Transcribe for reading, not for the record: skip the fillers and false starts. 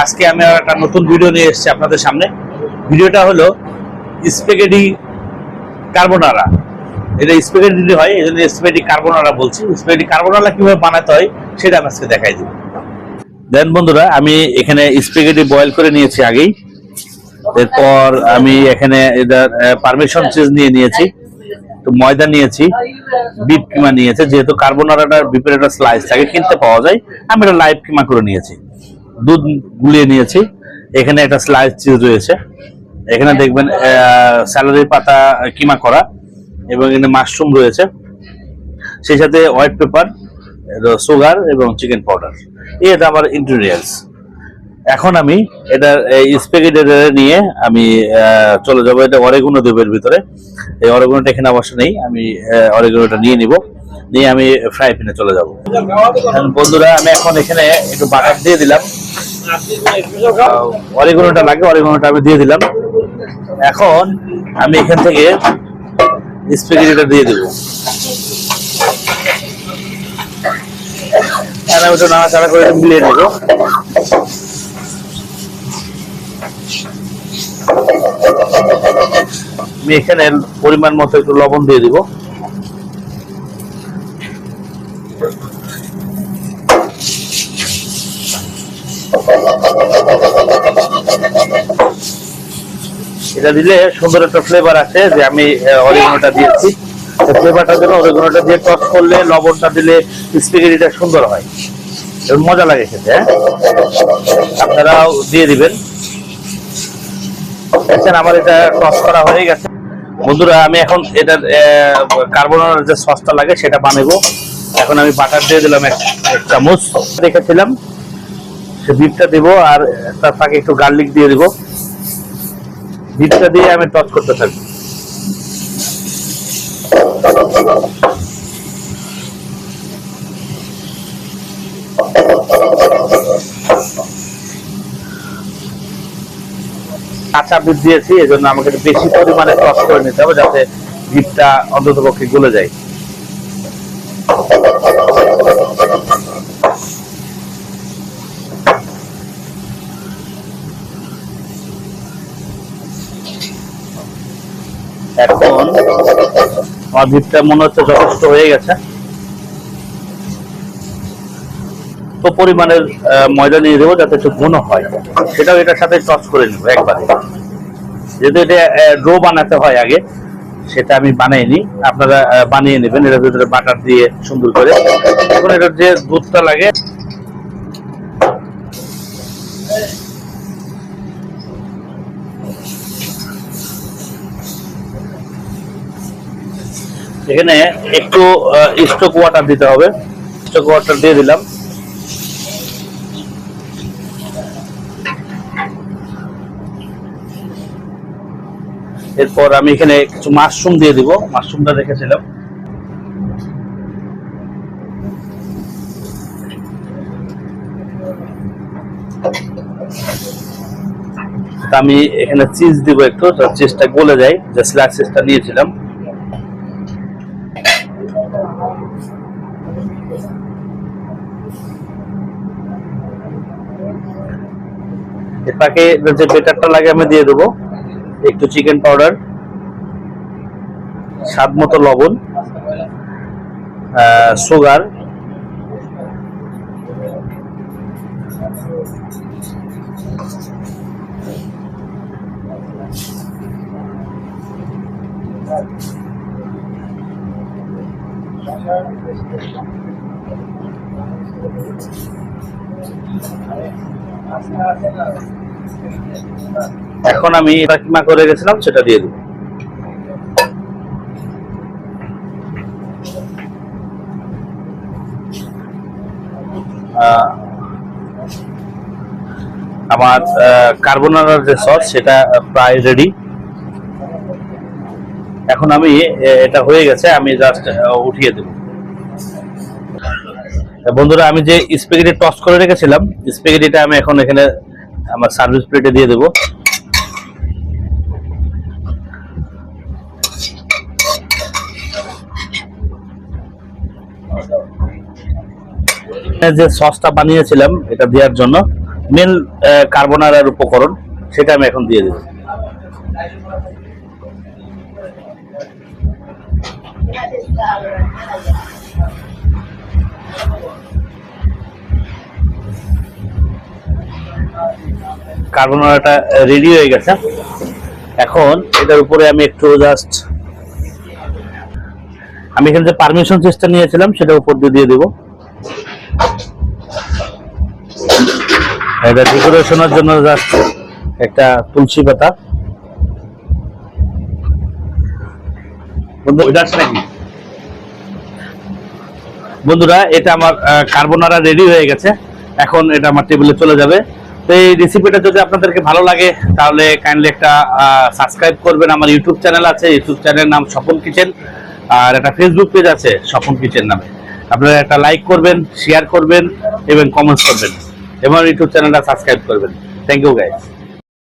আজকে আমি একটা নতুন ভিডিও নিয়ে এসেছি আপনাদের সামনে। ভিডিওটা হলো স্প্যাগেটি কার্বোনারা। এটা স্প্যাগেটি হয়, এই জন্য স্প্যাগেটি কার্বোনারা বলছি। স্প্যাগেটি কার্বোনারা কিভাবে বানাতে হয় সেটা আমি আজকে দেখাই দিব। দেন বন্ধুরা, আমি এখানে স্প্যাগেটি বয়েল করে নিয়েছি আগেই। এরপর আমি এখানে এটার পারমেশন চিজ নিয়ে নিয়েছি, একটু ময়দা নিয়েছি, বিপ কিমা নিয়েছে। যেহেতু কার্বোনারাটার বিপের একটা স্লাইস থাকে, কিনতে পাওয়া যায়, আমি এটা লাইভ কিমা করে নিয়েছি। দুধ গুলিয়ে নিয়েছি। এখানে একটা স্লাইস চিজ রয়েছে। এখানে দেখবেন স্যালারি পাতা কিমা করা, এবং এখানে মাশরুম রয়েছে, সেই সাথে হোয়াইট পেপার, সুগার এবং চিকেন পাউডার। এটা আমার ইনগ্রিডিয়েন্টস। এখন আমি এটা স্প্যাগেটি নিয়ে আমি চলে যাবো এটা অরেগুনো দেবের ভিতরে। এই অরেগুনোটা এখানে অবশ্য নেই, আমি অরেগুনোটা নিয়ে নিব, নিয়ে আমি ফ্রাই প্যানে চলে যাব। বন্ধুরা, আমি এখন এখানে একটু বাটার দিয়ে দিলাম। অরেগুনোটা লাগে, অরেগুনোটা আমি দিয়ে দিলাম। এখন আমি এখান থেকে স্প্যাগেটিটা দিয়ে দেবো। আমি একটু নাড়াচাড়া করে মিলিয়ে নেব। আমি এখানে পরিমাণ মতো একটু লবণ দিয়ে দিব। এটা দিলে সুন্দর একটা ফ্লেভার আছে, যে আমি অরিজিনালটা দিয়েছি। ফ্লেভারটার জন্য অরিজিনালটা দিয়ে টস করলে, লবণটা দিলে স্প্যাগেটিটা সুন্দর হয় এবং মজা লাগে খেতে। আপনারাও দিয়ে দিবেন। দেখছেন আমার এটা টস করা হয়ে গেছে। বন্ধুরা, আমি এখন এটার কার্বোনারার যে সসটা লাগে সেটা বানাবো। এখন আমি বাটার দিয়ে দিলাম এক চামচ, রেখেছিলাম সে বিপটা দিব, আর তার ফাঁকে একটু গার্লিক দিয়ে দিব। বিপটা দিয়ে আমি টস করতে থাকবো। কাঁচা বিপ দিয়েছি, এই জন্য আমাকে একটু বেশি পরিমাণে টস করে নিতে হবে, যাতে বিপটা অন্তত পক্ষে গলে যায়। এখন আমার বিপটা মনে হচ্ছে যথেষ্ট হয়ে গেছে। তো পরিমাণের ময়দা নিয়ে দেবো, যাতে একটু ঘন হয়। সেটাও এটার সাথে টস করে নেবো একবারে। যেহেতু এটা ডো বানাতে হয় আগে, সেটা আমি বানাইনি, আপনারা বানিয়ে নেবেন এটার ভিতরে বাটার দিয়ে সুন্দর করে। এখন এটার যে দুধটা লাগে, এখানে একটু স্টোক ওয়াটার দিতে হবে। স্টোক ওয়াটার দিয়ে দিলাম। এরপর আমি এখানে কিছু মাশরুম দিয়ে দিব, মাশরুমটা রেখেছিলাম। আমি এখানে চিজ দিব একটু, চিজটা গলে যায়, যে স্লাইস চিজটা নিয়েছিলাম। এর পাকে যে বেটারটা লাগে আমি দিয়ে দেবো, একটু চিকেন পাউডার, স্বাদ মতো লবণ, সুগার, এখন আমি এটা কিমা করে গেছিলাম সেটা দিয়ে দেব। আমার কার্বোনারার যে সস সেটা প্রায় রেডি। এখন আমি এটা হয়ে গেছে, আমি জাস্ট উঠিয়ে দেব। বন্ধুরা, আমি যে স্প্যাগেটি টস করে রেখেছিলাম, স্প্যাগেটিটা আমি এখন এখানে আমার সার্ভিস প্লেটে দিয়ে দেব। যে সসটা বানিয়েছিলাম এটা দেওয়ার জন্য, মেন কার্বোনারার উপকরণ, সেটা আমি এখন দিয়ে দেব। কার্বোনারাটা রেডি হয়ে গেছে। এখন এটার উপরে আমি একটু জাস্ট, আমি এখানে যে পারমিশন সিস্টেম নিয়েছিলাম সেটা উপর দিয়ে দেবো। এটা ডেকোরেশনের জন্য জাস্ট একটা তুলসী পাতা। বন্ধুরা, এটা আমার কার্বোনারা রেডি হয়ে গেছে। এখন এটা আমার টেবিলে চলে যাবে। তো এই রেসিপিটা যদি আপনাদেরকে ভালো লাগে তাহলে কাইন্ডলি একটা সাবস্ক্রাইব করবেন। আমার ইউটিউব চ্যানেল আছে, ইউটিউব চ্যানেলের নাম স্বপন কিচেন, আর একটা ফেসবুক পেজ আছে স্বপন কিচেন নামে। আপনারা একটা লাইক করবেন, শেয়ার করবেন এবং কমেন্টস করবেন এবং ইউটিউব চ্যানেলটা সাবস্ক্রাইব করবেন। Thank you guys.